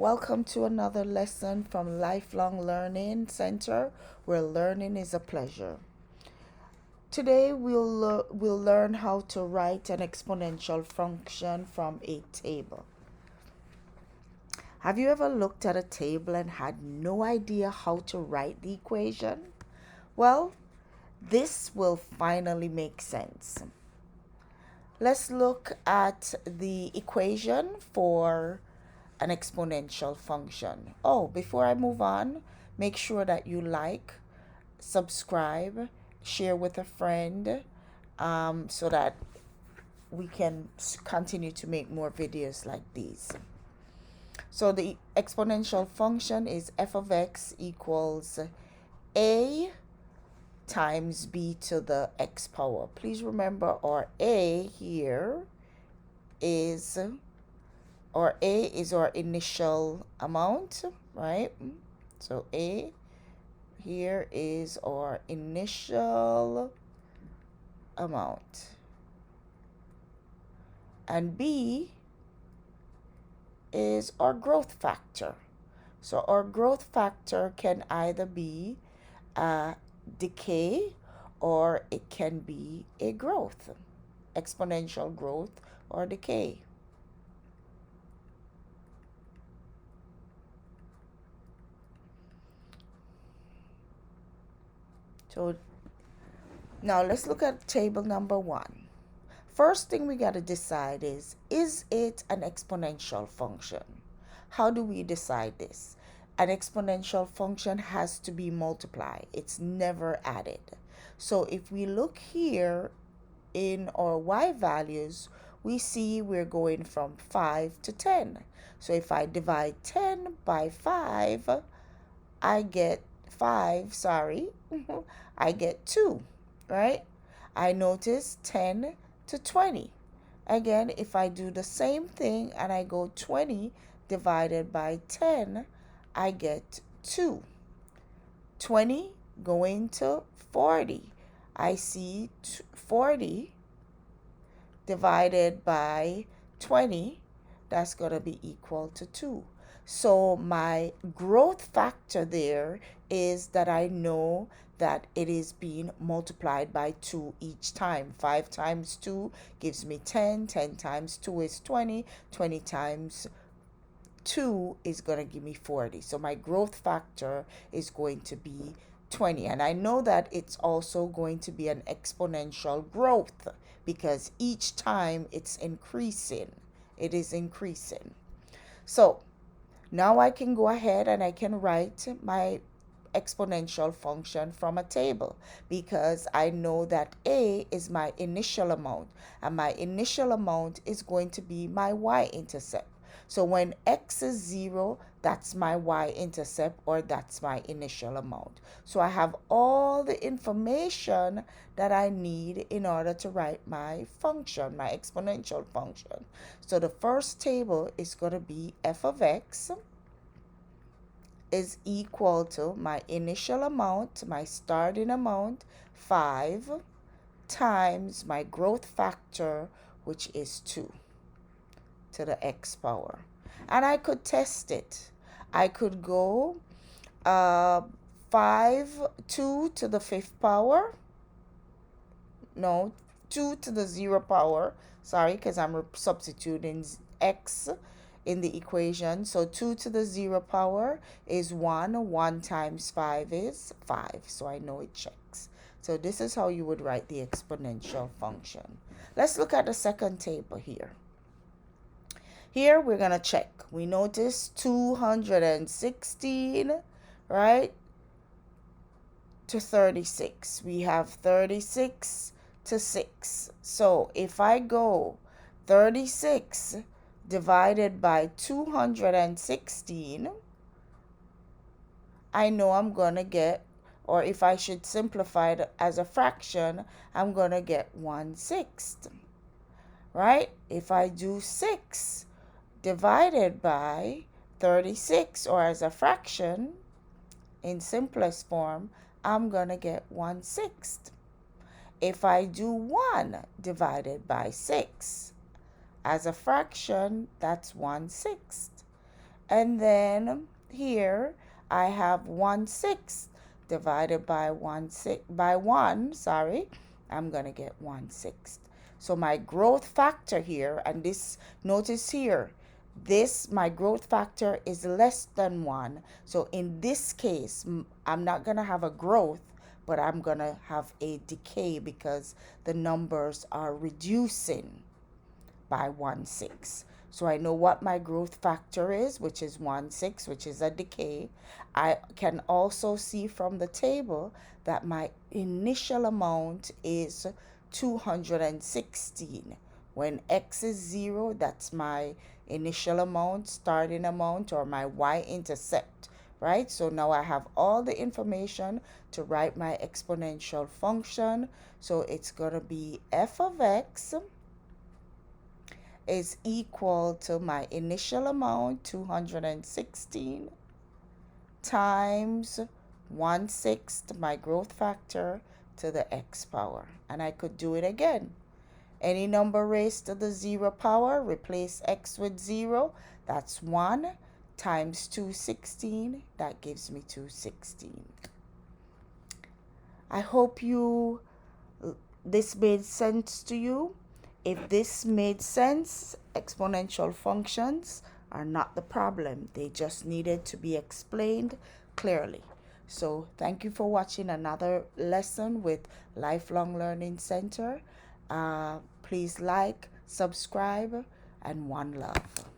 Welcome to another lesson from Lifelong Learning Center, where learning is a pleasure. Today we'll learn how to write an exponential function from a table. Have you ever looked at a table and had no idea how to write the equation? Well, this will finally make sense. Let's look at the equation for an exponential function. Oh, before I move on, make sure that you like, subscribe, share with a friend, so that we can continue to make more videos like these. So the exponential function is f of x equals a times b to the x power. Please remember our a here is our a is our initial amount, right? So a here is our initial amount, and b is our growth factor. So our growth factor can either be a decay or it can be a growth, exponential growth or decay. So now let's look at table number 1. First thing we got to decide is it an exponential function? How do we decide this? An exponential function has to be multiplied. It's never added. So if we look here in our y values, we see we're going from 5 to 10. So if I divide 10 by 5, I get 5, I get 2, right? I notice 10 to 20. Again, if I do the same thing and I go 20 divided by 10, I get 2. 20 going to 40. I see 40 divided by 20, that's going to be equal to 2. So my growth factor there is that I know that it is being multiplied by 2 each time. 5 times 2 gives me 10. 10 times 2 is 20. 20 times 2 is going to give me 40. So my growth factor is going to be 20. And I know that it's also going to be an exponential growth because each time it's increasing. It is increasing. So now I can go ahead and I can write my exponential function from a table because I know that a is my initial amount and my initial amount is going to be my y-intercept. So when x is 0, that's my y-intercept or that's my initial amount. So I have all the information that I need in order to write my function, my exponential function. So the first table is going to be f of x is equal to my initial amount, my starting amount, 5, times my growth factor, which is 2 to the x power. And I could test it. I could go 2 to the 5th power. No, 2 to the 0 power. Sorry, because I'm substituting x in the equation. So 2 to the 0 power is 1. 1 times 5 is 5. So I know it checks. So this is how you would write the exponential function. Let's look at the second table here. Here we're going to check. We notice 216, right, to 36. We have 36 to 6. So if I go 36 divided by 216, I know I'm going to get, or if I should simplify it as a fraction, I'm going to get 1/6, right? If I do 6 divided by 36, or as a fraction in simplest form, I'm going to get 1/6. If I do 1 divided by 6 as a fraction, that's 1/6. And then here I have 1/6 divided by 1, sorry, I'm going to get 1/6. So my growth factor here, and this, notice here, this, my growth factor is less than 1. So in this case, I'm not going to have a growth, but I'm going to have a decay because the numbers are reducing by 1/6. So I know what my growth factor is, which is 1/6, which is a decay. I can also see from the table that my initial amount is 216. When x is 0, that's my initial amount, starting amount, or my y-intercept, right? So now I have all the information to write my exponential function. So it's going to be f of x is equal to my initial amount, 216, times 1/6, my growth factor, to the x power. And I could do it again. Any number raised to the 0 power, replace x with 0. That's 1 times 216. That gives me 216. I hope this made sense to you. If this made sense, exponential functions are not the problem. They just needed to be explained clearly. So thank you for watching another lesson with Lifelong Learning Center. Please like, subscribe, and one love.